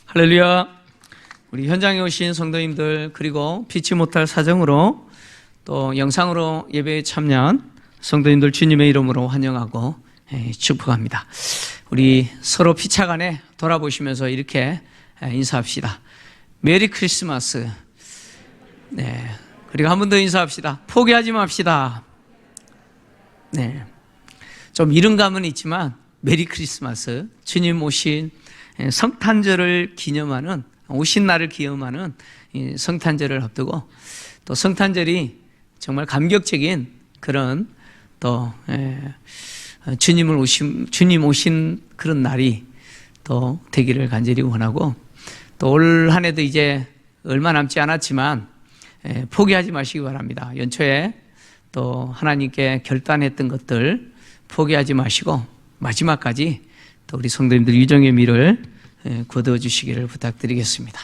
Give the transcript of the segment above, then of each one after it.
할렐루야. 우리 현장에 오신 성도님들, 그리고 피치 못할 사정으로 또 영상으로 예배에 참여한 성도님들 주님의 이름으로 환영하고 축복합니다. 우리 서로 피차간에 돌아보시면서 이렇게 인사합시다. 메리 크리스마스. 네. 그리고 한 번 더 인사합시다. 포기하지 맙시다. 네. 좀 이른 감은 있지만 메리 크리스마스. 주님 오신 성탄절을 기념하는, 오신 날을 기념하는 성탄절을 앞두고, 또 성탄절이 정말 감격적인 그런 또 주님 오신 그런 날이 또 되기를 간절히 원하고, 또 올 한 해도 이제 얼마 남지 않았지만 포기하지 마시기 바랍니다. 연초에 또 하나님께 결단했던 것들 포기하지 마시고 마지막까지 또 우리 성도님들 유정의 미를 거두어 주시기를 부탁드리겠습니다.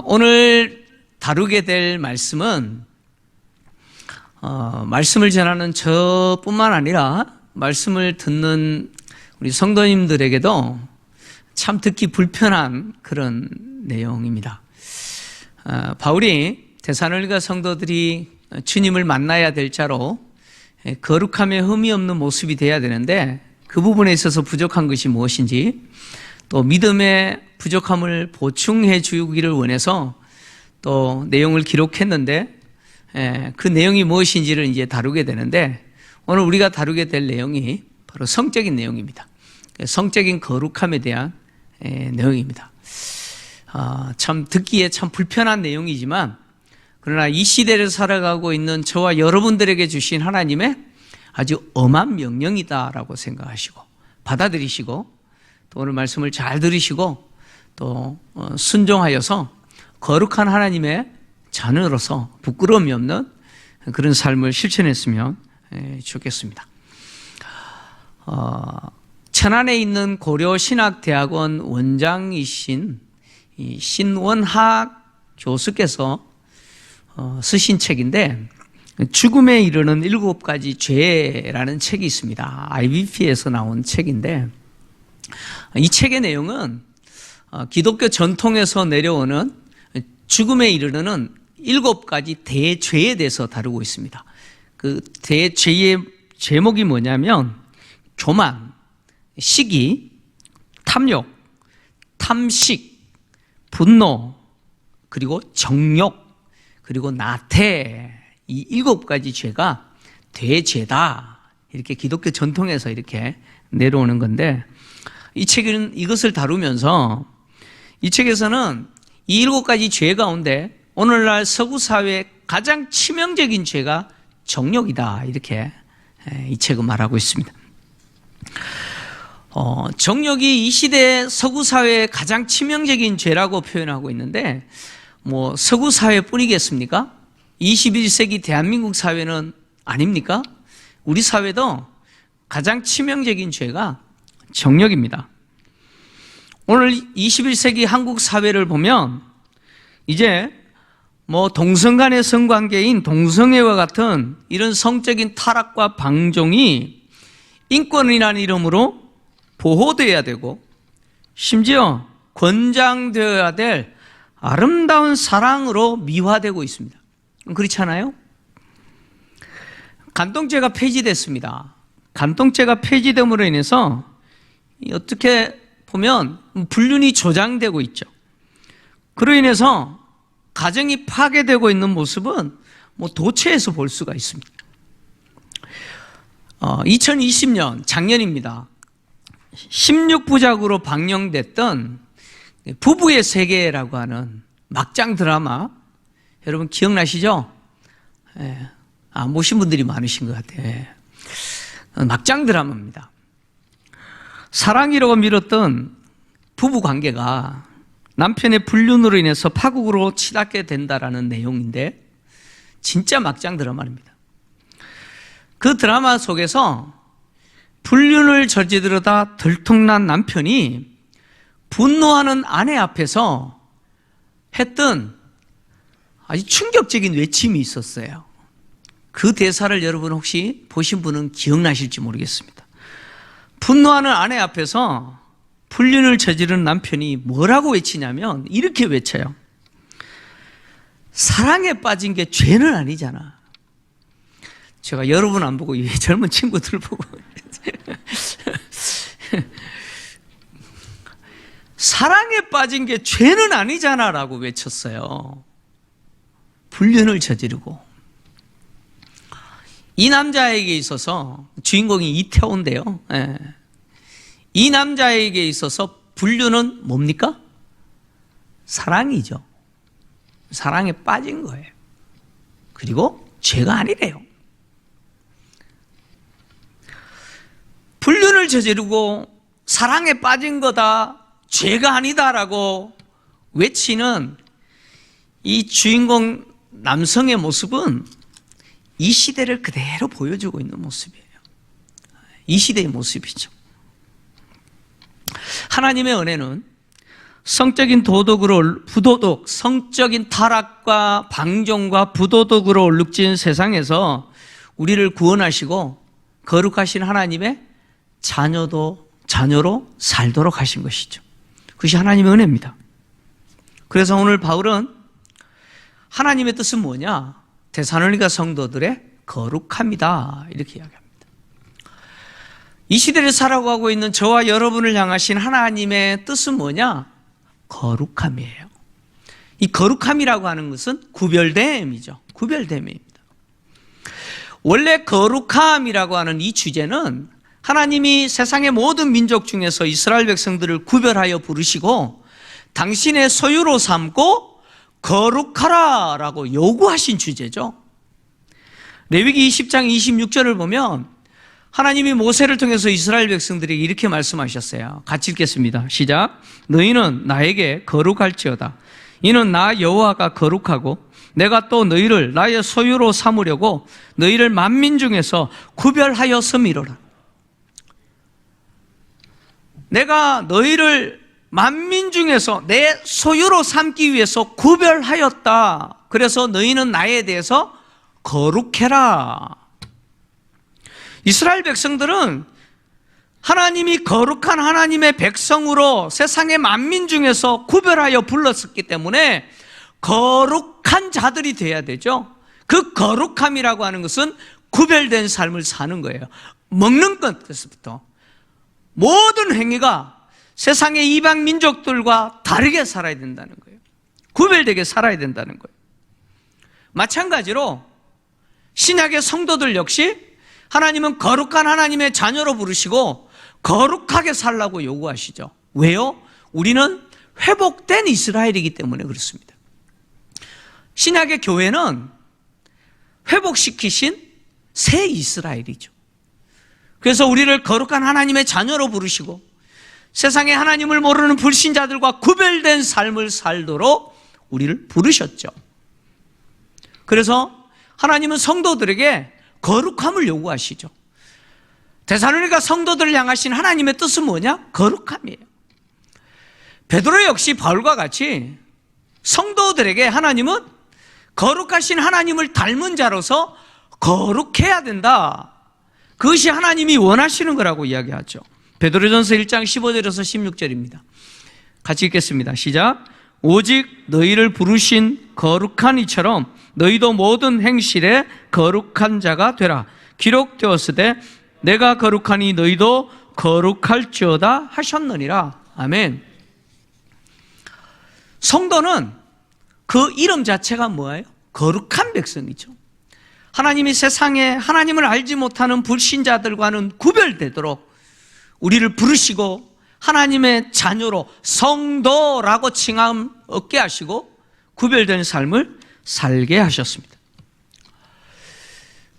오늘 다루게 될 말씀은 말씀을 전하는 저뿐만 아니라 말씀을 듣는 우리 성도님들에게도 참 듣기 불편한 그런 내용입니다. 바울이 데살로니가 성도들이 주님을 만나야 될 자로 거룩함에 흠이 없는 모습이 되어야 되는데, 그 부분에 있어서 부족한 것이 무엇인지, 또 믿음의 부족함을 보충해 주기를 원해서 또 내용을 기록했는데, 그 내용이 무엇인지를 이제 다루게 되는데, 오늘 우리가 다루게 될 내용이 바로 성적인 내용입니다. 성적인 거룩함에 대한 내용입니다. 참 듣기에 참 불편한 내용이지만, 그러나 이 시대를 살아가고 있는 저와 여러분들에게 주신 하나님의 아주 엄한 명령이다라고 생각하시고 받아들이시고, 또 오늘 말씀을 잘 들으시고 또 순종하여서 거룩한 하나님의 자녀로서 부끄러움이 없는 그런 삶을 실천했으면 좋겠습니다. 천안에 있는 고려신학대학원 원장이신 이 신원학 교수께서 쓰신 책인데, 죽음에 이르는 7가지 죄라는 책이 있습니다. IBP에서 나온 책인데, 이 책의 내용은 기독교 전통에서 내려오는 죽음에 이르는 7가지 대죄에 대해서 다루고 있습니다. 그 대죄의 제목이 뭐냐면 교만, 시기, 탐욕, 탐식, 분노, 그리고 정욕, 그리고 나태, 이 7가지 죄가 대죄다, 이렇게 기독교 전통에서 이렇게 내려오는 건데, 이 책은 이것을 다루면서 이 책에서는 이 7가지 죄 가운데 오늘날 서구 사회의 가장 치명적인 죄가 정욕이다, 이렇게 이 책은 말하고 있습니다. 정욕이 이 시대 서구 사회의 가장 치명적인 죄라고 표현하고 있는데, 뭐 서구 사회뿐이겠습니까? 21세기 대한민국 사회는 아닙니까? 우리 사회도 가장 치명적인 죄가 정욕입니다. 오늘 21세기 한국 사회를 보면 이제 뭐 동성 간의 성관계인 동성애와 같은 이런 성적인 타락과 방종이 인권이라는 이름으로 보호되어야 되고, 심지어 권장되어야 될 아름다운 사랑으로 미화되고 있습니다. 그렇잖아요? 간통죄가 폐지됐습니다. 간통죄가 폐지됨으로 인해서 어떻게 보면 불륜이 조장되고 있죠. 그로 인해서 가정이 파괴되고 있는 모습은 뭐 도처에서 볼 수가 있습니다. 2020년 작년입니다. 16부작으로 방영됐던 부부의 세계라고 하는 막장 드라마, 여러분 기억나시죠? 안 보신 분들이 많으신 것 같아요. 막장 드라마입니다. 사랑이라고 밀었던 부부 관계가 남편의 불륜으로 인해서 파국으로 치닫게 된다라는 내용인데, 진짜 막장 드라마입니다. 그 드라마 속에서 불륜을 저지르다 들통난 남편이 분노하는 아내 앞에서 했던 아주 충격적인 외침이 있었어요. 그 대사를 여러분 혹시 보신 분은 기억나실지 모르겠습니다. 분노하는 아내 앞에서 불륜을 저지른 남편이 뭐라고 외치냐면 이렇게 외쳐요. 사랑에 빠진 게 죄는 아니잖아. 제가 여러분 안 보고 이 젊은 친구들 보고 사랑에 빠진 게 죄는 아니잖아 라고 외쳤어요. 불륜을 저지르고. 이 남자에게 있어서 주인공이 이태원인데요. 예. 이 남자에게 있어서 불륜은 뭡니까? 사랑이죠. 사랑에 빠진 거예요. 그리고 죄가 아니래요. 불륜을 저지르고 사랑에 빠진 거다, 죄가 아니다라고 외치는 이 주인공 남성의 모습은 이 시대를 그대로 보여주고 있는 모습이에요. 이 시대의 모습이죠. 하나님의 은혜는 성적인 성적인 타락과 방종과 부도덕으로 얼룩진 세상에서 우리를 구원하시고 거룩하신 하나님의 자녀로 살도록 하신 것이죠. 그것이 하나님의 은혜입니다. 그래서 오늘 바울은 하나님의 뜻은 뭐냐? 데살로니가 성도들의 거룩함이다, 이렇게 이야기합니다. 이 시대를 살아가고 있는 저와 여러분을 향하신 하나님의 뜻은 뭐냐? 거룩함이에요. 이 거룩함이라고 하는 것은 구별됨이죠. 구별됨입니다. 원래 거룩함이라고 하는 이 주제는 하나님이 세상의 모든 민족 중에서 이스라엘 백성들을 구별하여 부르시고 당신의 소유로 삼고 거룩하라 라고 요구하신 주제죠. 레위기 20장 26절을 보면 하나님이 모세를 통해서 이스라엘 백성들에게 이렇게 말씀하셨어요. 같이 읽겠습니다. 시작. 너희는 나에게 거룩할지어다. 이는 나 여호와가 거룩하고 내가 또 너희를 나의 소유로 삼으려고 너희를 만민 중에서 구별하였음이로라. 내가 너희를 만민 중에서 내 소유로 삼기 위해서 구별하였다. 그래서 너희는 나에 대해서 거룩해라. 이스라엘 백성들은 하나님이 거룩한 하나님의 백성으로 세상의 만민 중에서 구별하여 불렀었기 때문에 거룩한 자들이 돼야 되죠. 그 거룩함이라고 하는 것은 구별된 삶을 사는 거예요. 먹는 것부터 모든 행위가 세상의 이방 민족들과 다르게 살아야 된다는 거예요. 구별되게 살아야 된다는 거예요. 마찬가지로 신약의 성도들 역시 하나님은 거룩한 하나님의 자녀로 부르시고 거룩하게 살라고 요구하시죠. 왜요? 우리는 회복된 이스라엘이기 때문에 그렇습니다. 신약의 교회는 회복시키신 새 이스라엘이죠. 그래서 우리를 거룩한 하나님의 자녀로 부르시고 세상에 하나님을 모르는 불신자들과 구별된 삶을 살도록 우리를 부르셨죠. 그래서 하나님은 성도들에게 거룩함을 요구하시죠. 데살로니가 성도들을 향하신 하나님의 뜻은 뭐냐? 거룩함이에요. 베드로 역시 바울과 같이 성도들에게 하나님은 거룩하신 하나님을 닮은 자로서 거룩해야 된다. 그것이 하나님이 원하시는 거라고 이야기하죠. 베드로전서 1장 15절에서 16절입니다. 같이 읽겠습니다. 시작. 오직 너희를 부르신 거룩한 이처럼 너희도 모든 행실에 거룩한 자가 되라. 기록되었으되 내가 거룩하니 너희도 거룩할지어다 하셨느니라. 아멘. 성도는 그 이름 자체가 뭐예요? 거룩한 백성이죠. 하나님이 세상에 하나님을 알지 못하는 불신자들과는 구별되도록 우리를 부르시고 하나님의 자녀로 성도라고 칭함 얻게 하시고 구별된 삶을 살게 하셨습니다.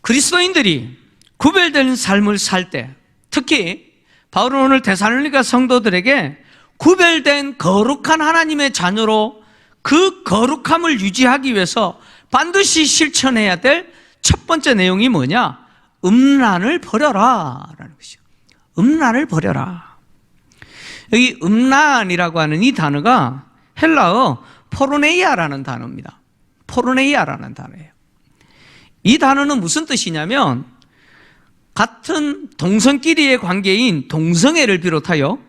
그리스도인들이 구별된 삶을 살 때 특히 바울은 오늘 데살로니가 성도들에게 구별된 거룩한 하나님의 자녀로 그 거룩함을 유지하기 위해서 반드시 실천해야 될 첫 번째 내용이 뭐냐? 음란을 버려라 라는 것이죠. 음란을 버려라. 여기 음란이라고 하는 이 단어가 헬라어 포르네이아라는 단어입니다. 포르네이아라는 단어예요. 이 단어는 무슨 뜻이냐면 같은 동성끼리의 관계인 동성애를 비롯하여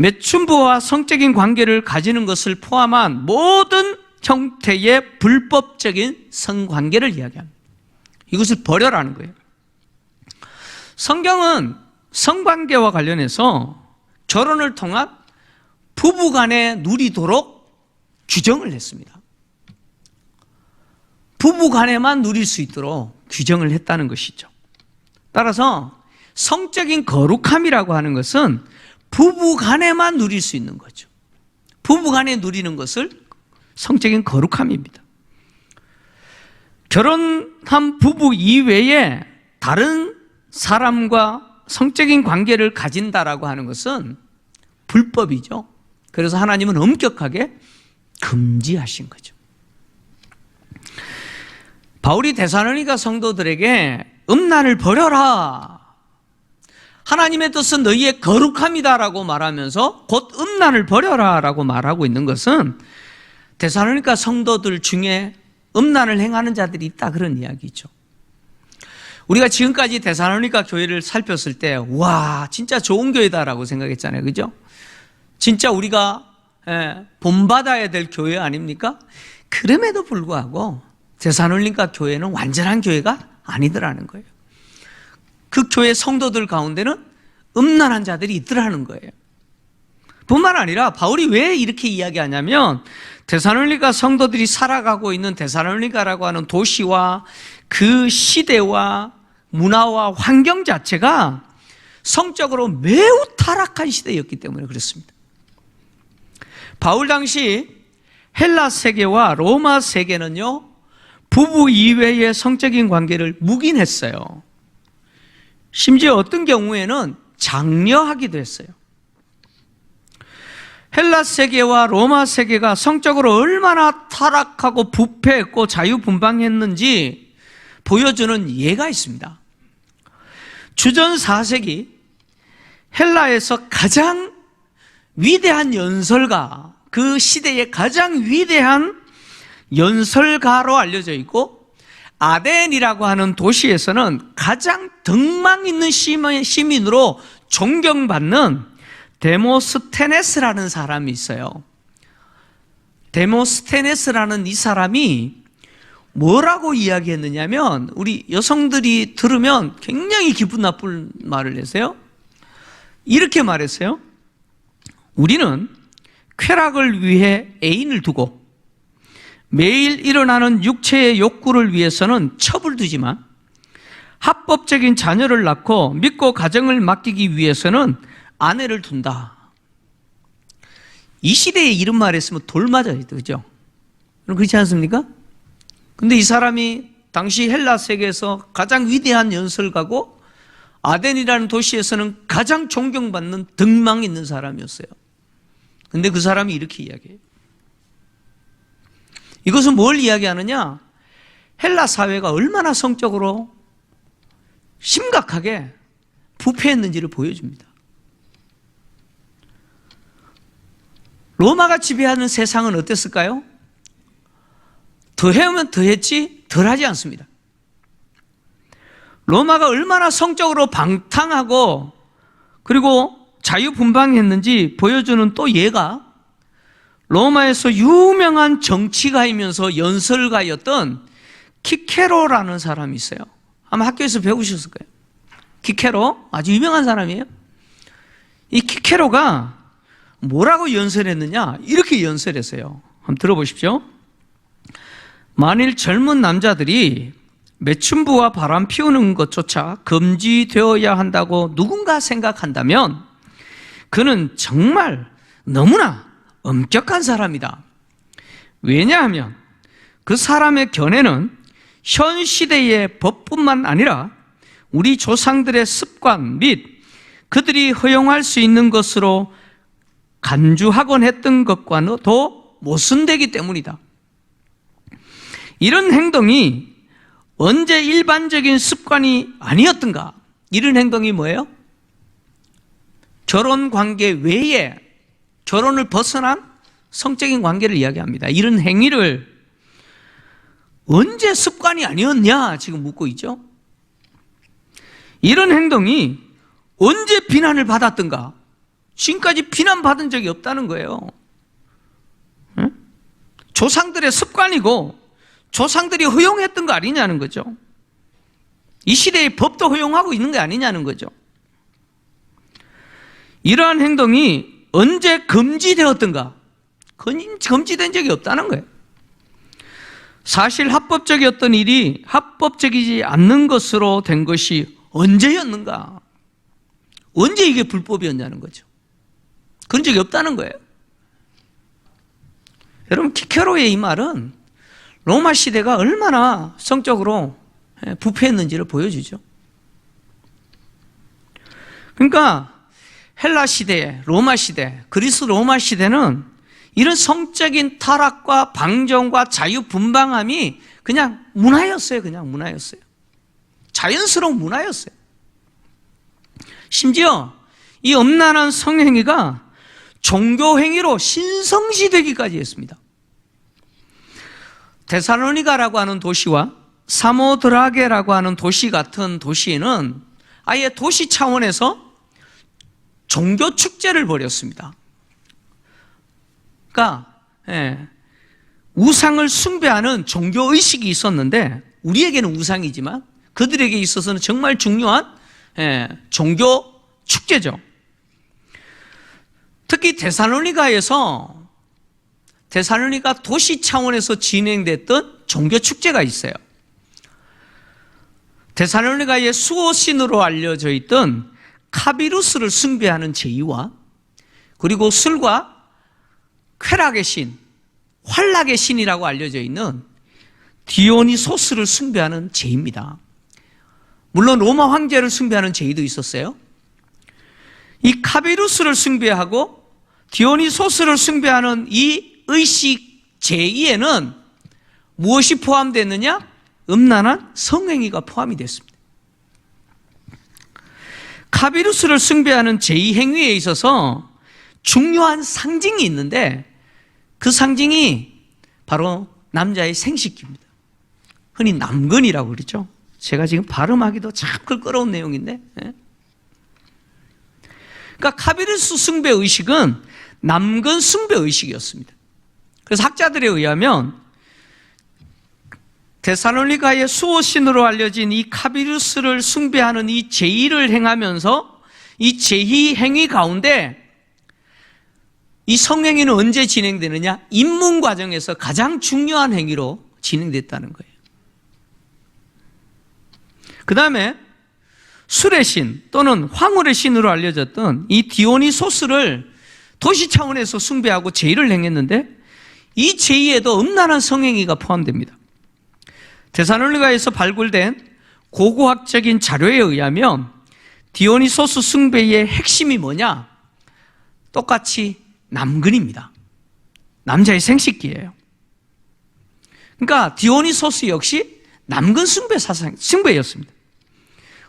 매춘부와 성적인 관계를 가지는 것을 포함한 모든 형태의 불법적인 성관계를 이야기합니다. 이것을 버려라는 거예요. 성경은 성관계와 관련해서 결혼을 통한 부부간에 누리도록 규정을 했습니다. 부부간에만 누릴 수 있도록 규정을 했다는 것이죠. 따라서 성적인 거룩함이라고 하는 것은 부부간에만 누릴 수 있는 거죠. 부부간에 누리는 것을 성적인 거룩함입니다. 결혼한 부부 이외에 다른 사람과 성적인 관계를 가진다라고 하는 것은 불법이죠. 그래서 하나님은 엄격하게 금지하신 거죠. 바울이 데살로니가 성도들에게 음란을 버려라, 하나님의 뜻은 너희의 거룩함이다라고 말하면서 곧 음란을 버려라 라고 말하고 있는 것은 데살로니가 성도들 중에 음란을 행하는 자들이 있다, 그런 이야기죠. 우리가 지금까지 데살로니가 교회를 살폈을 때 와, 진짜 좋은 교회다라고 생각했잖아요. 그죠? 진짜 우리가 본받아야 될 교회 아닙니까? 그럼에도 불구하고 데살로니가 교회는 완전한 교회가 아니더라는 거예요. 그 교회 성도들 가운데는 음란한 자들이 있더라는 거예요. 뿐만 아니라 바울이 왜 이렇게 이야기하냐면 데살로니가 성도들이 살아가고 있는 데살로니가라고 하는 도시와 그 시대와 문화와 환경 자체가 성적으로 매우 타락한 시대였기 때문에 그렇습니다. 바울 당시 헬라 세계와 로마 세계는요, 부부 이외의 성적인 관계를 묵인했어요. 심지어 어떤 경우에는 장려하기도 했어요. 헬라 세계와 로마 세계가 성적으로 얼마나 타락하고 부패했고 자유분방했는지 보여주는 예가 있습니다. 주전 4세기 헬라에서 가장 위대한 연설가, 그 시대의 가장 위대한 연설가로 알려져 있고 아덴이라고 하는 도시에서는 가장 덕망 있는 시민으로 존경받는 데모스테네스라는 사람이 있어요. 데모스테네스라는 이 사람이 뭐라고 이야기했느냐면, 우리 여성들이 들으면 굉장히 기분 나쁜 말을 내세요. 이렇게 말했어요. 우리는 쾌락을 위해 애인을 두고 매일 일어나는 육체의 욕구를 위해서는 첩을 두지만 합법적인 자녀를 낳고 믿고 가정을 맡기기 위해서는 아내를 둔다. 이 시대에 이런 말 했으면 돌 맞아요. 그죠? 그렇지 않습니까? 근데 이 사람이 당시 헬라 세계에서 가장 위대한 연설가고 아덴이라는 도시에서는 가장 존경받는 덕망 있는 사람이었어요. 근데 그 사람이 이렇게 이야기해요. 이것은 뭘 이야기하느냐? 헬라 사회가 얼마나 성적으로 심각하게 부패했는지를 보여줍니다. 로마가 지배하는 세상은 어땠을까요? 더해오면 더했지 덜하지 않습니다. 로마가 얼마나 성적으로 방탕하고 그리고 자유분방했는지 보여주는 또 예가, 로마에서 유명한 정치가이면서 연설가였던 키케로라는 사람이 있어요. 아마 학교에서 배우셨을 거예요. 키케로, 아주 유명한 사람이에요. 이 키케로가 뭐라고 연설했느냐, 이렇게 연설했어요. 한번 들어보십시오. 만일 젊은 남자들이 매춘부와 바람 피우는 것조차 금지되어야 한다고 누군가 생각한다면 그는 정말 너무나 엄격한 사람이다. 왜냐하면 그 사람의 견해는 현 시대의 법뿐만 아니라 우리 조상들의 습관 및 그들이 허용할 수 있는 것으로 간주하곤 했던 것과는 더 모순되기 때문이다. 이런 행동이 언제 일반적인 습관이 아니었던가? 이런 행동이 뭐예요? 결혼 관계 외에 결혼을 벗어난 성적인 관계를 이야기합니다. 이런 행위를 언제 습관이 아니었냐 지금 묻고 있죠. 이런 행동이 언제 비난을 받았던가? 지금까지 비난받은 적이 없다는 거예요. 응? 조상들의 습관이고 조상들이 허용했던 거 아니냐는 거죠. 이 시대의 법도 허용하고 있는 게 아니냐는 거죠. 이러한 행동이 언제 금지되었던가? 금지된 적이 없다는 거예요. 사실 합법적이었던 일이 합법적이지 않는 것으로 된 것이 언제였는가? 언제 이게 불법이었냐는 거죠. 그런 적이 없다는 거예요. 여러분, 키케로의 이 말은 로마 시대가 얼마나 성적으로 부패했는지를 보여주죠. 그러니까 헬라 시대, 로마 시대, 그리스 로마 시대는 이런 성적인 타락과 방종과 자유분방함이 그냥 문화였어요. 그냥 문화였어요. 자연스러운 문화였어요. 심지어 이 엄란한 성행위가 종교행위로 신성시되기까지 했습니다. 데살로니가라고 하는 도시와 사모드라게라고 하는 도시 같은 도시에는 아예 도시 차원에서 종교 축제를 벌였습니다. 그러니까 우상을 숭배하는 종교 의식이 있었는데, 우리에게는 우상이지만 그들에게 있어서는 정말 중요한 종교 축제죠. 특히 데살로니가 도시 차원에서 진행됐던 종교 축제가 있어요. 데살로니가의 수호신으로 알려져 있던 카비루스를 숭배하는 제의와, 그리고 술과 쾌락의 신, 환락의 신이라고 알려져 있는 디오니소스를 숭배하는 제의입니다. 물론 로마 황제를 숭배하는 제의도 있었어요. 이 카비루스를 숭배하고 디오니소스를 숭배하는 이 의식 제의에는 무엇이 포함됐느냐? 음란한 성행위가 포함이 됐습니다. 카비루스를 숭배하는 제의 행위에 있어서 중요한 상징이 있는데, 그 상징이 바로 남자의 생식기입니다. 흔히 남근이라고 그러죠. 제가 지금 발음하기도 참 끌끄러운 내용인데, 그러니까 카비루스 숭배 의식은 남근 숭배 의식이었습니다. 그래서 학자들에 의하면 데살로니가의 수호신으로 알려진 이 카비루스를 숭배하는 이 제의를 행하면서 이 제의 행위 가운데 이 성행위는 언제 진행되느냐? 입문 과정에서 가장 중요한 행위로 진행됐다는 거예요. 그 다음에 술의 신 또는 황홀의 신으로 알려졌던 이 디오니소스를 도시 차원에서 숭배하고 제의를 행했는데, 이 제의에도 음란한 성행위가 포함됩니다. 데살로니가에서 발굴된 고고학적인 자료에 의하면 디오니소스 숭배의 핵심이 뭐냐? 똑같이 남근입니다. 남자의 생식기예요. 그러니까 디오니소스 역시 남근 숭배였습니다.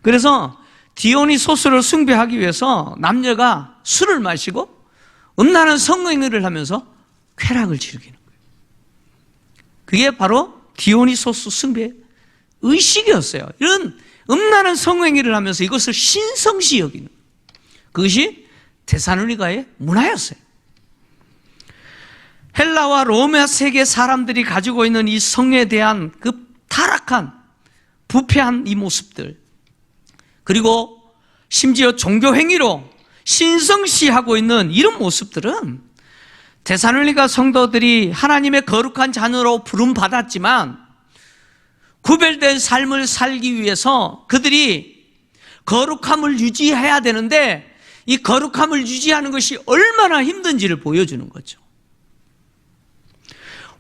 그래서 디오니소스를 숭배하기 위해서 남녀가 술을 마시고 음란한 성행위를 하면서 쾌락을 즐기는 거예요. 그게 바로 디오니소스 숭배 의식이었어요. 이런 음란한 성행위를 하면서 이것을 신성시 여기는, 그것이 데살로니가의 문화였어요. 헬라와 로마 세계 사람들이 가지고 있는 이 성에 대한 그 타락한 부패한 이 모습들, 그리고 심지어 종교 행위로 신성시하고 있는 이런 모습들은 데살로니가 성도들이 하나님의 거룩한 자녀로 부름받았지만 구별된 삶을 살기 위해서 그들이 거룩함을 유지해야 되는데, 이 거룩함을 유지하는 것이 얼마나 힘든지를 보여주는 거죠.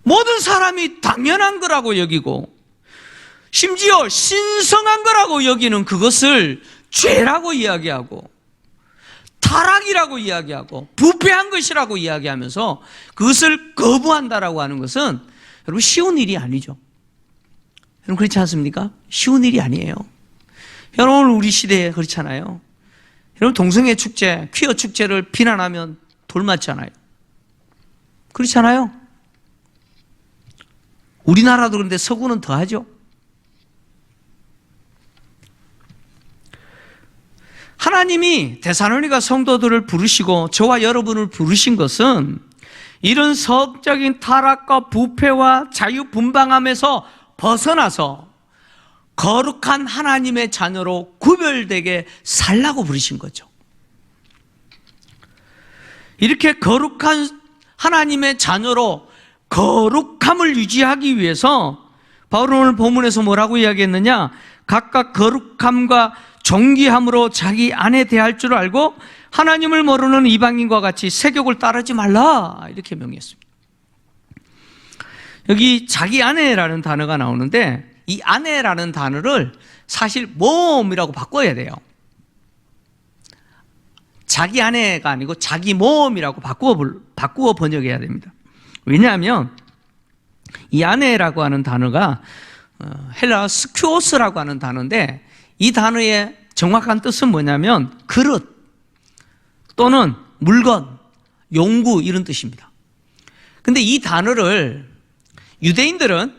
모든 사람이 당연한 거라고 여기고 심지어 신성한 거라고 여기는 그것을 죄라고 이야기하고 타락이라고 이야기하고 부패한 것이라고 이야기하면서 그것을 거부한다라고 하는 것은 여러분 쉬운 일이 아니죠. 여러분 그렇지 않습니까? 쉬운 일이 아니에요. 여러분 우리 시대에 그렇잖아요. 여러분 동성애 축제, 퀴어 축제를 비난하면 돌맞잖아요. 그렇잖아요. 우리나라도 그런데 서구는 더하죠. 하나님이 데살로니가 성도들을 부르시고 저와 여러분을 부르신 것은 이런 성적인 타락과 부패와 자유분방함에서 벗어나서 거룩한 하나님의 자녀로 구별되게 살라고 부르신 거죠. 이렇게 거룩한 하나님의 자녀로 거룩함을 유지하기 위해서 바울은 오늘 본문에서 뭐라고 이야기했느냐? 각각 거룩함과 정기함으로 자기 아내 대할 줄 알고 하나님을 모르는 이방인과 같이 세욕을 따르지 말라, 이렇게 명했습니다. 여기 자기 아내라는 단어가 나오는데 이 아내라는 단어를 사실 모험이라고 바꿔야 돼요. 자기 아내가 아니고 자기 모험이라고 바꾸어 번역해야 됩니다. 왜냐하면 이 아내라고 하는 단어가 헬라 스큐오스라고 하는 단어인데 이 단어의 정확한 뜻은 뭐냐면 그릇 또는 물건, 용구 이런 뜻입니다. 근데 이 단어를 유대인들은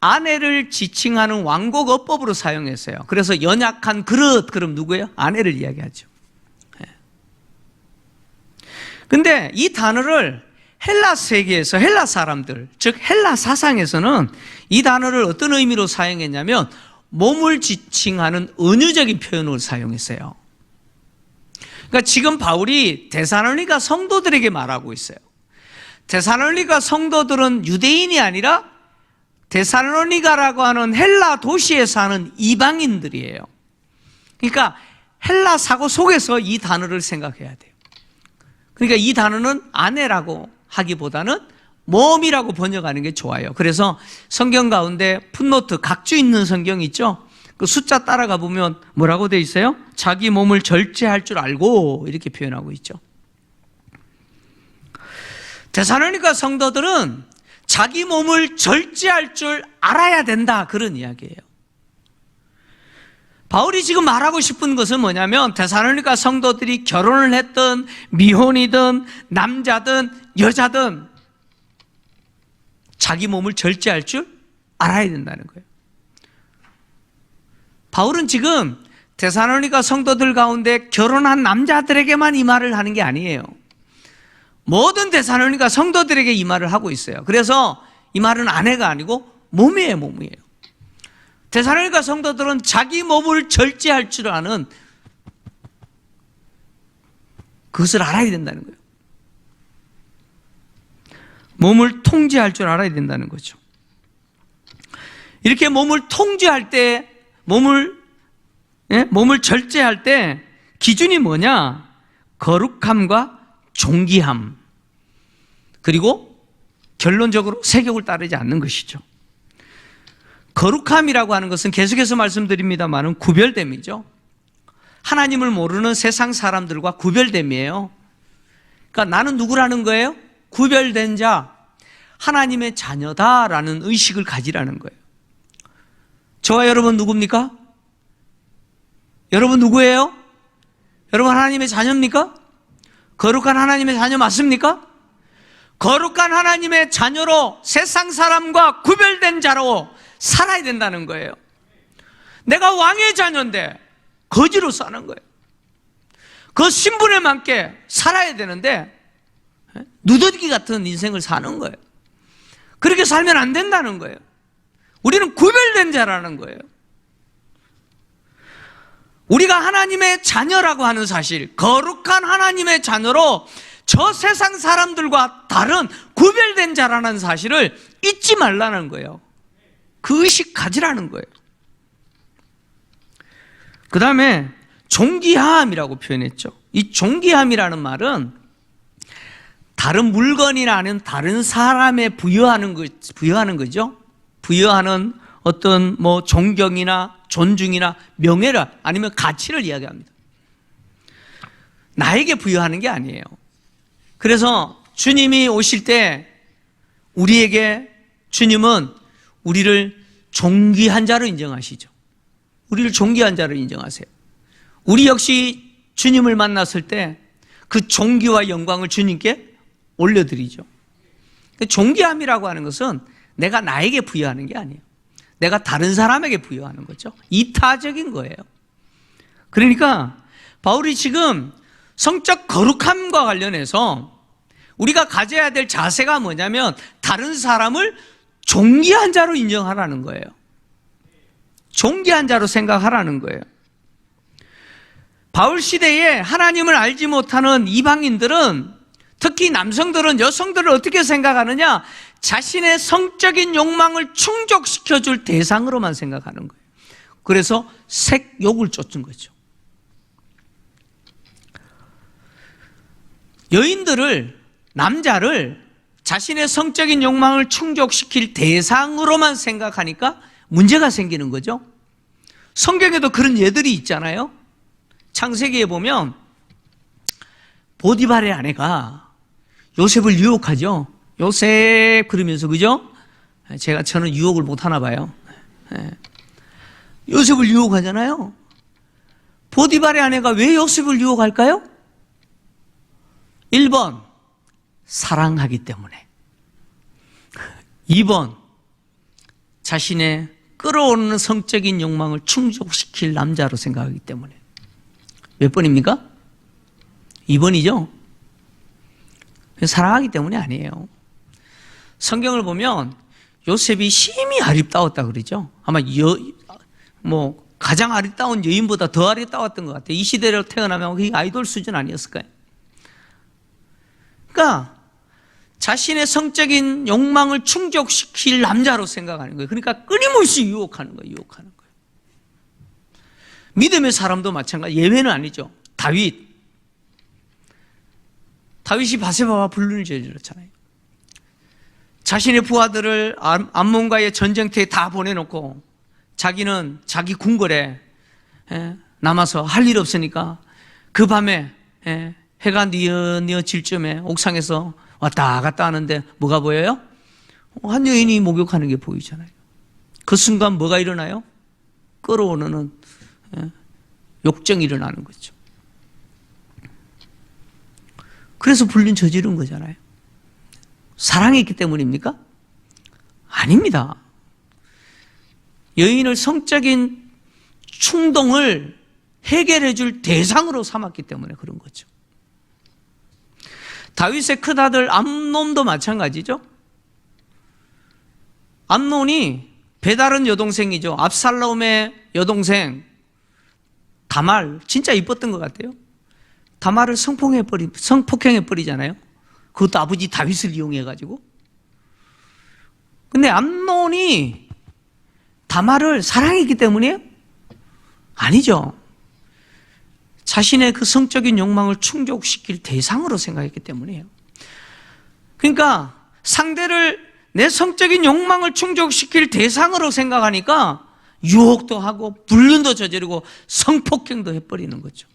아내를 지칭하는 왕곡어법으로 사용했어요. 그래서 연약한 그릇, 그럼 누구예요? 아내를 이야기하죠. 근데 이 단어를 헬라 세계에서 헬라 사람들, 즉 헬라 사상에서는 이 단어를 어떤 의미로 사용했냐면 몸을 지칭하는 은유적인 표현을 사용했어요. 그러니까 지금 바울이 데살로니가 성도들에게 말하고 있어요. 데살로니가 성도들은 유대인이 아니라 데살로니가라고 하는 헬라 도시에 사는 이방인들이에요. 그러니까 헬라 사고 속에서 이 단어를 생각해야 돼요. 그러니까 이 단어는 아내라고 하기보다는 몸이라고 번역하는 게 좋아요. 그래서 성경 가운데 풋노트 각주 있는 성경 있죠? 그 숫자 따라가 보면 뭐라고 되어 있어요? 자기 몸을 절제할 줄 알고 이렇게 표현하고 있죠. 데살로니가 성도들은 자기 몸을 절제할 줄 알아야 된다, 그런 이야기예요. 바울이 지금 말하고 싶은 것은 뭐냐면 데살로니가 성도들이 결혼을 했든 미혼이든 남자든 여자든 자기 몸을 절제할 줄 알아야 된다는 거예요. 바울은 지금 데살로니가 성도들 가운데 결혼한 남자들에게만 이 말을 하는 게 아니에요. 모든 데살로니가 성도들에게 이 말을 하고 있어요. 그래서 이 말은 아내가 아니고 몸이에요, 몸이에요. 데살로니가 성도들은 자기 몸을 절제할 줄 아는 그것을 알아야 된다는 거예요. 몸을 통제할 줄 알아야 된다는 거죠. 이렇게 몸을 통제할 때, 몸을 절제할 때 기준이 뭐냐? 거룩함과 존귀함, 그리고 결론적으로 세욕을 따르지 않는 것이죠. 거룩함이라고 하는 것은 계속해서 말씀드립니다만은 구별됨이죠. 하나님을 모르는 세상 사람들과 구별됨이에요. 그러니까 나는 누구라는 거예요? 구별된 자, 하나님의 자녀다라는 의식을 가지라는 거예요. 저와 여러분 누굽니까? 여러분 누구예요? 여러분 하나님의 자녀입니까? 거룩한 하나님의 자녀 맞습니까? 거룩한 하나님의 자녀로 세상 사람과 구별된 자로 살아야 된다는 거예요. 내가 왕의 자녀인데 거지로 사는 거예요. 그 신분에 맞게 살아야 되는데 누더기 같은 인생을 사는 거예요. 그렇게 살면 안 된다는 거예요. 우리는 구별된 자라는 거예요. 우리가 하나님의 자녀라고 하는 사실, 거룩한 하나님의 자녀로 저 세상 사람들과 다른 구별된 자라는 사실을 잊지 말라는 거예요. 그 의식 가지라는 거예요. 그 다음에 존귀함이라고 표현했죠. 이 존귀함이라는 말은 다른 물건이나 아니면 다른 사람에 부여하는 거죠. 부여하는 어떤 존경이나 존중이나 명예라 아니면 가치를 이야기합니다. 나에게 부여하는 게 아니에요. 그래서 주님이 오실 때 우리에게 주님은 우리를 존귀한 자로 인정하시죠. 우리를 존귀한 자로 인정하세요. 우리 역시 주님을 만났을 때 그 존귀와 영광을 주님께 올려드리죠. 존귀함이라고 하는 것은 내가 나에게 부여하는 게 아니에요. 내가 다른 사람에게 부여하는 거죠. 이타적인 거예요. 그러니까 바울이 지금 성적 거룩함과 관련해서 우리가 가져야 될 자세가 뭐냐면 다른 사람을 존귀한 자로 인정하라는 거예요. 존귀한 자로 생각하라는 거예요. 바울 시대에 하나님을 알지 못하는 이방인들은, 특히 남성들은 여성들을 어떻게 생각하느냐? 자신의 성적인 욕망을 충족시켜줄 대상으로만 생각하는 거예요. 그래서 색욕을 쫓은 거죠. 여인들을, 남자를 자신의 성적인 욕망을 충족시킬 대상으로만 생각하니까 문제가 생기는 거죠. 성경에도 그런 예들이 있잖아요. 창세기에 보면 보디발의 아내가 요셉을 유혹하죠. 요셉 그러면서, 그죠? 저는 유혹을 못 하나 봐요. 요셉을 유혹하잖아요. 보디발의 아내가 왜 요셉을 유혹할까요? 1번, 사랑하기 때문에. 2번, 자신의 끌어오르는 성적인 욕망을 충족시킬 남자로 생각하기 때문에. 몇 번입니까? 2번이죠? 사랑하기 때문이 아니에요. 성경을 보면 요셉이 심히 아름다웠다 그러죠. 아마 가장 아름다운 여인보다 더 아름다웠던 것 같아요. 이 시대로 태어나면 그게 아이돌 수준 아니었을까요? 그러니까 자신의 성적인 욕망을 충족시킬 남자로 생각하는 거예요. 그러니까 끊임없이 유혹하는 거예요. 믿음의 사람도 마찬가지, 예외는 아니죠. 다윗이 바세바와 불륜을 저질렀잖아요. 자신의 부하들을 암몬과의 전쟁터에 다 보내놓고 자기는 자기 궁궐에 남아서 할 일 없으니까 그 밤에 해가 뉘어질 쯤에 옥상에서 왔다 갔다 하는데 뭐가 보여요? 한 여인이 목욕하는 게 보이잖아요. 그 순간 뭐가 일어나요? 끌어오르는 욕정이 일어나는 거죠. 그래서 불륜 저지른 거잖아요. 사랑이 있기 때문입니까? 아닙니다. 여인을 성적인 충동을 해결해 줄 대상으로 삼았기 때문에 그런 거죠. 다윗의 큰아들 암논도 마찬가지죠. 암논이 베다른 여동생이죠. 압살롬의 여동생 다말, 진짜 이뻤던 것 같아요. 다말을 성폭행해버리잖아요. 그것도 아버지 다윗을 이용해가지고. 근데 암논이 다말을 사랑했기 때문이에요? 아니죠. 자신의 그 성적인 욕망을 충족시킬 대상으로 생각했기 때문이에요. 그러니까 상대를 내 성적인 욕망을 충족시킬 대상으로 생각하니까 유혹도 하고 불륜도 저지르고 성폭행도 해버리는 거죠.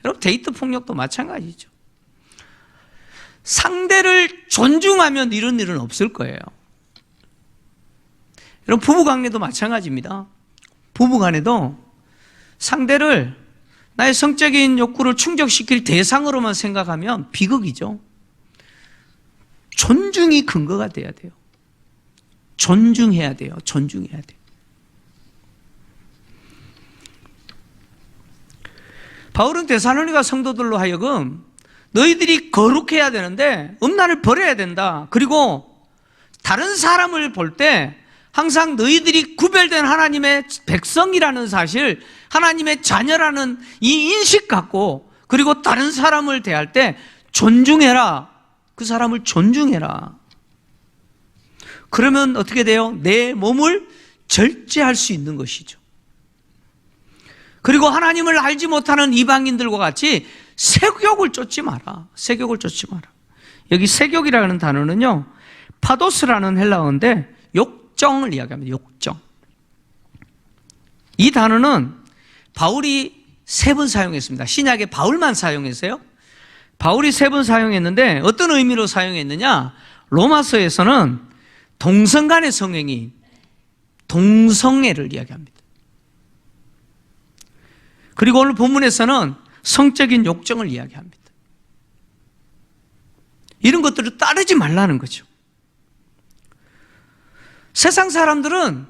여러분, 데이트 폭력도 마찬가지죠. 상대를 존중하면 이런 일은 없을 거예요. 여러분, 부부관계도 마찬가지입니다. 부부간에도 상대를 나의 성적인 욕구를 충족시킬 대상으로만 생각하면 비극이죠. 존중이 근거가 돼야 돼요. 존중해야 돼요. 존중해야 돼요. 바울은 데살로니가 성도들로 하여금 너희들이 거룩해야 되는데 음란을 버려야 된다. 그리고 다른 사람을 볼 때 항상 너희들이 구별된 하나님의 백성이라는 사실, 하나님의 자녀라는 이 인식 갖고, 그리고 다른 사람을 대할 때 존중해라. 그 사람을 존중해라. 그러면 어떻게 돼요? 내 몸을 절제할 수 있는 것이죠. 그리고 하나님을 알지 못하는 이방인들과 같이 색욕을 쫓지 마라. 색욕을 쫓지 마라. 여기 색욕이라는 단어는요, 파도스라는 헬라어인데 욕정을 이야기합니다. 욕정. 이 단어는 바울이 3번 사용했습니다. 신약에 바울만 사용했어요. 바울이 3번 사용했는데 어떤 의미로 사용했느냐? 로마서에서는 동성 간의 성행위, 동성애를 이야기합니다. 그리고 오늘 본문에서는 성적인 욕정을 이야기합니다. 이런 것들을 따르지 말라는 거죠. 세상 사람들은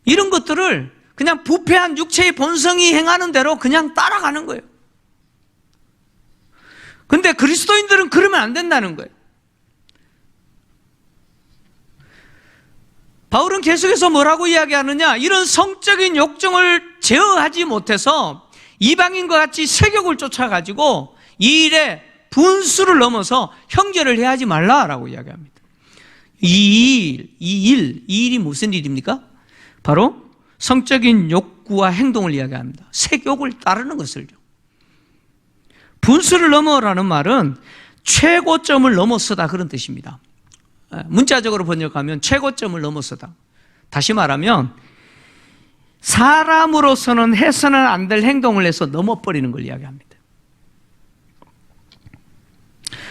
이런 것들을 그냥 부패한 육체의 본성이 행하는 대로 그냥 따라가는 거예요. 근데 그리스도인들은 그러면 안 된다는 거예요. 바울은 계속해서 뭐라고 이야기하느냐? 이런 성적인 욕정을 제어하지 못해서 이방인과 같이 세욕을 쫓아가지고 이 일에 분수를 넘어서 형제를 해하지 말라라고 이야기합니다. 이 일이 무슨 일입니까? 바로 성적인 욕구와 행동을 이야기합니다. 색욕을 따르는 것을요. 분수를 넘어라는 말은 최고점을 넘어서다 그런 뜻입니다. 문자적으로 번역하면 최고점을 넘어서다. 다시 말하면 사람으로서는 해서는 안 될 행동을 해서 넘어버리는 걸 이야기합니다.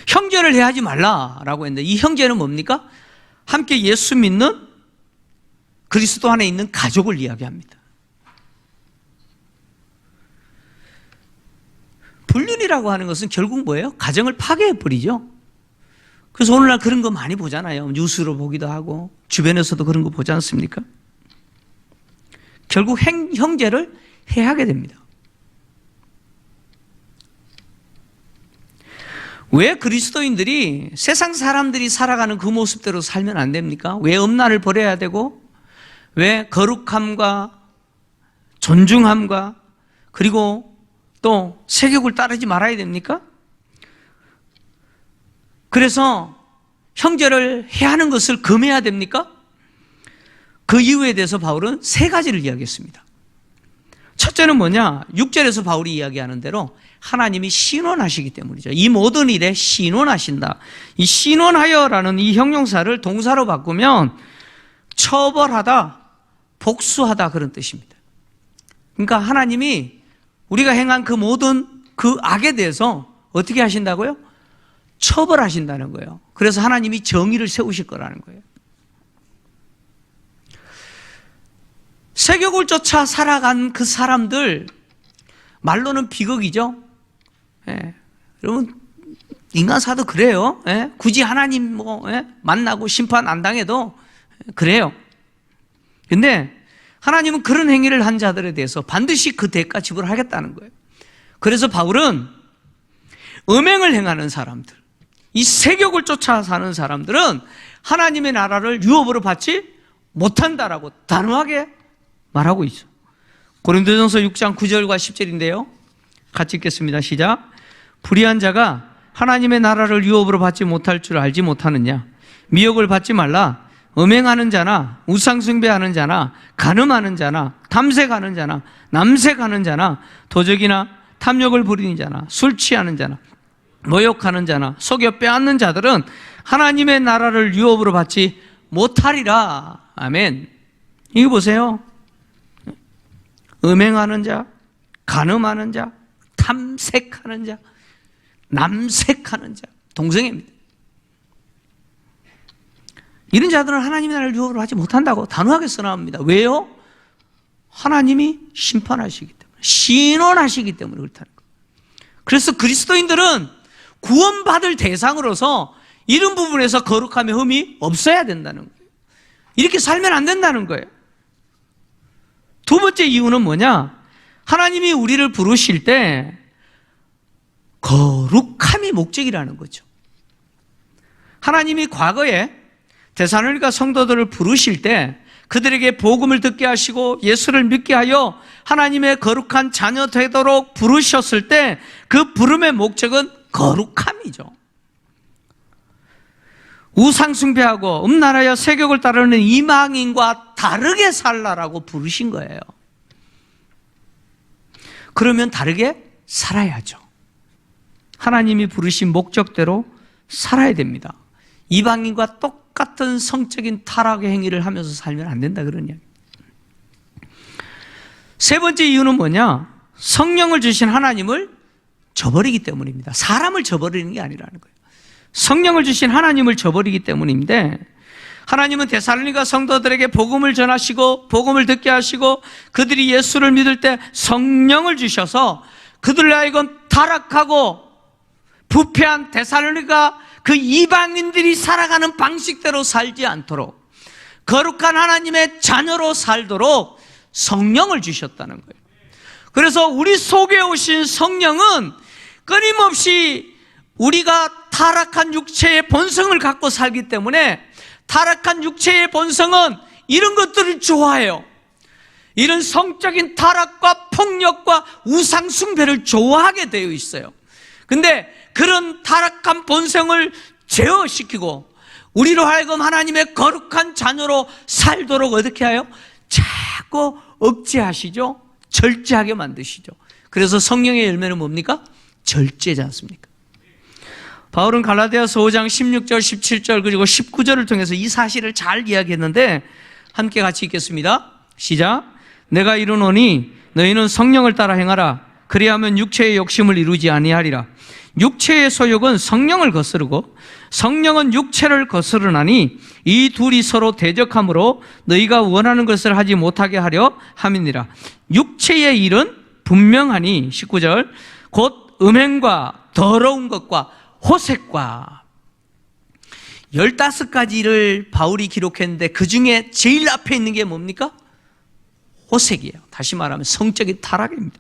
형제를 해하지 말라라고 했는데 이 형제는 뭡니까? 함께 예수 믿는 그리스도 안에 있는 가족을 이야기합니다. 불륜이라고 하는 것은 결국 뭐예요? 가정을 파괴해버리죠. 그래서 오늘날 그런 거 많이 보잖아요. 뉴스로 보기도 하고 주변에서도 그런 거 보지 않습니까? 결국 형제를 해하게 됩니다. 왜 그리스도인들이 세상 사람들이 살아가는 그 모습대로 살면 안 됩니까? 왜 음란을 버려야 되고 왜 거룩함과 존중함과 그리고 또 세격을 따르지 말아야 됩니까? 그래서 형제를 해하는 것을 금해야 됩니까? 그 이유에 대해서 바울은 세 가지를 이야기했습니다. 첫째는 뭐냐? 6절에서 바울이 이야기하는 대로 하나님이 신원하시기 때문이죠. 이 모든 일에 신원하신다. 이 신원하여라는 이 형용사를 동사로 바꾸면 처벌하다, 복수하다 그런 뜻입니다. 그러니까 하나님이 우리가 행한 그 모든 그 악에 대해서 어떻게 하신다고요? 처벌하신다는 거예요. 그래서 하나님이 정의를 세우실 거라는 거예요. 세격을 쫓아 살아간 그 사람들, 말로는 비극이죠. 예. 여러분, 인간사도 그래요. 예. 굳이 하나님 만나고 심판 안 당해도 그래요. 근데 하나님은 그런 행위를 한 자들에 대해서 반드시 그 대가 지불하겠다는 거예요. 그래서 바울은 음행을 행하는 사람들, 이 세격을 쫓아 사는 사람들은 하나님의 나라를 유업으로 받지 못한다라고 단호하게 말하고 있어요. 고린도전서 6장 9절과 10절인데요. 같이 읽겠습니다. 시작. 불의한 자가 하나님의 나라를 유업으로 받지 못할 줄 알지 못하느냐? 미혹을 받지 말라. 음행하는 자나 우상숭배하는 자나 간음하는 자나 탐색하는 자나 남색하는 자나 도적이나 탐욕을 부리는 자나 술 취하는 자나 모욕하는 자나 속여 빼앗는 자들은 하나님의 나라를 유업으로 받지 못하리라. 아멘. 이거 보세요. 음행하는 자, 간음하는 자, 탐색하는 자, 남색하는 자, 동성애입니다. 이런 자들은 하나님의 나라를 유업으로 하지 못한다고 단호하게 선언합니다. 왜요? 하나님이 심판하시기 때문에, 신원하시기 때문에 그렇다는 거예요. 그래서 그리스도인들은 구원받을 대상으로서 이런 부분에서 거룩함의 흠이 없어야 된다는 거예요. 이렇게 살면 안 된다는 거예요. 두 번째 이유는 뭐냐? 하나님이 우리를 부르실 때 거룩함이 목적이라는 거죠. 하나님이 과거에 데살로니가 성도들을 부르실 때 그들에게 복음을 듣게 하시고 예수를 믿게 하여 하나님의 거룩한 자녀 되도록 부르셨을 때 그 부름의 목적은 거룩함이죠. 우상숭배하고 음란하여 세격을 따르는 이방인과 다르게 살라라고 부르신 거예요. 그러면 다르게 살아야죠. 하나님이 부르신 목적대로 살아야 됩니다. 이방인과 똑같은 성적인 타락의 행위를 하면서 살면 안 된다 그런 이야기. 세 번째 이유는 뭐냐? 성령을 주신 하나님을 저버리기 때문입니다. 사람을 저버리는 게 아니라는 거예요. 성령을 주신 하나님을 저버리기 때문인데 하나님은 데살로니가 성도들에게 복음을 전하시고 복음을 듣게 하시고 그들이 예수를 믿을 때 성령을 주셔서 그들로 하여금 타락하고 부패한 데살로니가 그 이방인들이 살아가는 방식대로 살지 않도록 거룩한 하나님의 자녀로 살도록 성령을 주셨다는 거예요. 그래서 우리 속에 오신 성령은 끊임없이 우리가 타락한 육체의 본성을 갖고 살기 때문에 타락한 육체의 본성은 이런 것들을 좋아해요. 이런 성적인 타락과 폭력과 우상 숭배를 좋아하게 되어 있어요. 근데 그런 타락한 본성을 제어시키고 우리로 하여금 하나님의 거룩한 자녀로 살도록 어떻게 해요? 자꾸 억제하시죠. 절제하게 만드시죠. 그래서 성령의 열매는 뭡니까? 절제지 않습니까? 바울은 갈라디아서 5장 16절, 17절 그리고 19절을 통해서 이 사실을 잘 이야기했는데 함께 같이 읽겠습니다. 시작. 내가 이르노니 너희는 성령을 따라 행하라. 그리하면 육체의 욕심을 이루지 아니하리라. 육체의 소욕은 성령을 거스르고 성령은 육체를 거스르나니 이 둘이 서로 대적하므로 너희가 원하는 것을 하지 못하게 하려 함이니라. 육체의 일은 분명하니 19절 곧 음행과 더러운 것과 호색과 15가지를 바울이 기록했는데 그 중에 제일 앞에 있는 게 뭡니까? 호색이에요. 다시 말하면 성적인 타락입니다.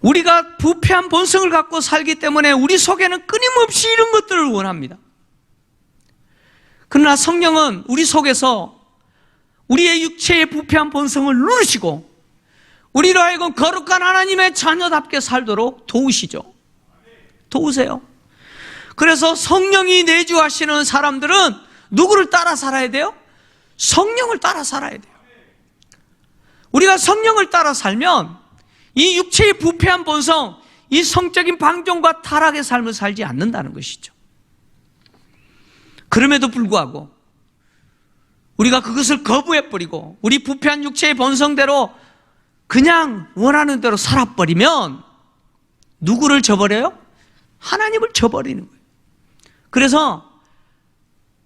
우리가 부패한 본성을 갖고 살기 때문에 우리 속에는 끊임없이 이런 것들을 원합니다. 그러나 성령은 우리 속에서 우리의 육체의 부패한 본성을 누르시고 우리로 하여금 거룩한 하나님의 자녀답게 살도록 도우시죠. 도우세요. 그래서 성령이 내주하시는 사람들은 누구를 따라 살아야 돼요? 성령을 따라 살아야 돼요. 우리가 성령을 따라 살면 이 육체의 부패한 본성, 이 성적인 방종과 타락의 삶을 살지 않는다는 것이죠. 그럼에도 불구하고 우리가 그것을 거부해버리고 우리 부패한 육체의 본성대로 그냥 원하는 대로 살아버리면 누구를 저버려요? 하나님을 저버리는 거예요. 그래서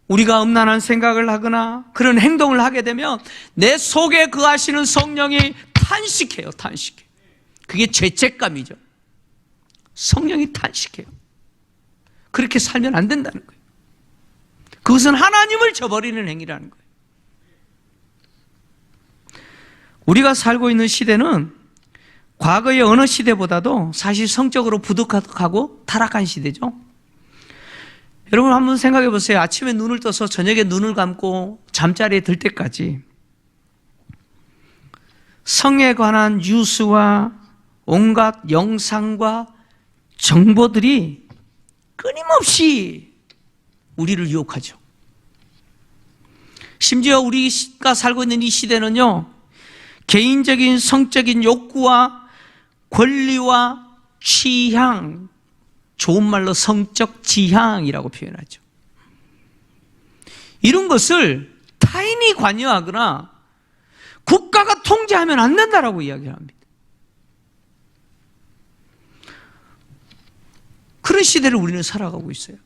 우리가 음란한 생각을 하거나 그런 행동을 하게 되면 내 속에 거하시는 성령이 탄식해요. 탄식해. 그게 죄책감이죠. 성령이 탄식해요. 그렇게 살면 안 된다는 거예요. 그것은 하나님을 저버리는 행위라는 거예요. 우리가 살고 있는 시대는 과거의 어느 시대보다도 사실 성적으로 부득하고 타락한 시대죠. 여러분 한번 생각해 보세요. 아침에 눈을 떠서 저녁에 눈을 감고 잠자리에 들 때까지 성에 관한 뉴스와 온갖 영상과 정보들이 끊임없이 우리를 유혹하죠. 심지어 우리가 살고 있는 이 시대는요, 개인적인 성적인 욕구와 권리와 취향, 좋은 말로 성적 지향이라고 표현하죠. 이런 것을 타인이 관여하거나 국가가 통제하면 안 된다라고 이야기합니다. 그런 시대를 우리는 살아가고 있어요.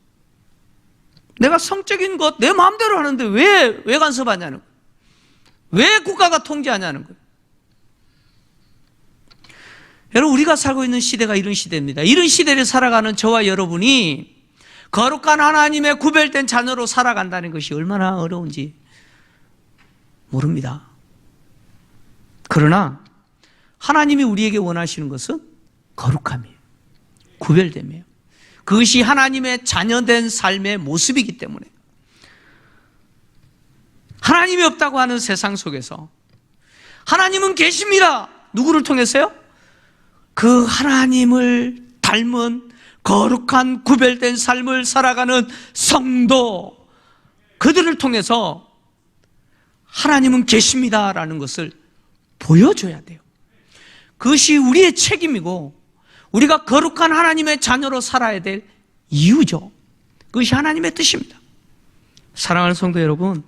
내가 성적인 것 내 마음대로 하는데 왜 간섭하냐는 거예요. 왜 국가가 통제하냐는 거예요. 여러분, 우리가 살고 있는 시대가 이런 시대입니다. 이런 시대를 살아가는 저와 여러분이 거룩한 하나님의 구별된 자녀로 살아간다는 것이 얼마나 어려운지 모릅니다. 그러나 하나님이 우리에게 원하시는 것은 거룩함이에요. 구별됨이에요. 그것이 하나님의 자녀된 삶의 모습이기 때문에 하나님이 없다고 하는 세상 속에서 하나님은 계십니다. 누구를 통해서요? 그 하나님을 닮은 거룩한 구별된 삶을 살아가는 성도, 그들을 통해서 하나님은 계십니다라는 것을 보여줘야 돼요. 그것이 우리의 책임이고 우리가 거룩한 하나님의 자녀로 살아야 될 이유죠. 그것이 하나님의 뜻입니다. 사랑하는 성도 여러분,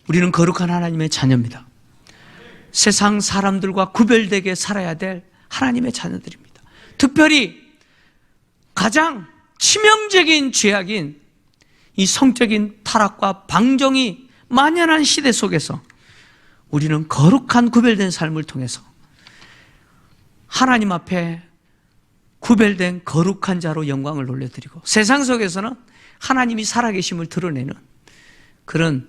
우리는 거룩한 하나님의 자녀입니다. 세상 사람들과 구별되게 살아야 될 하나님의 자녀들입니다. 특별히 가장 치명적인 죄악인 이 성적인 타락과 방종이 만연한 시대 속에서 우리는 거룩한 구별된 삶을 통해서 하나님 앞에 구별된 거룩한 자로 영광을 돌려드리고 세상 속에서는 하나님이 살아계심을 드러내는 그런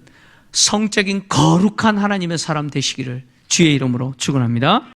성적인 거룩한 하나님의 사람 되시기를 주의 이름으로 축원합니다.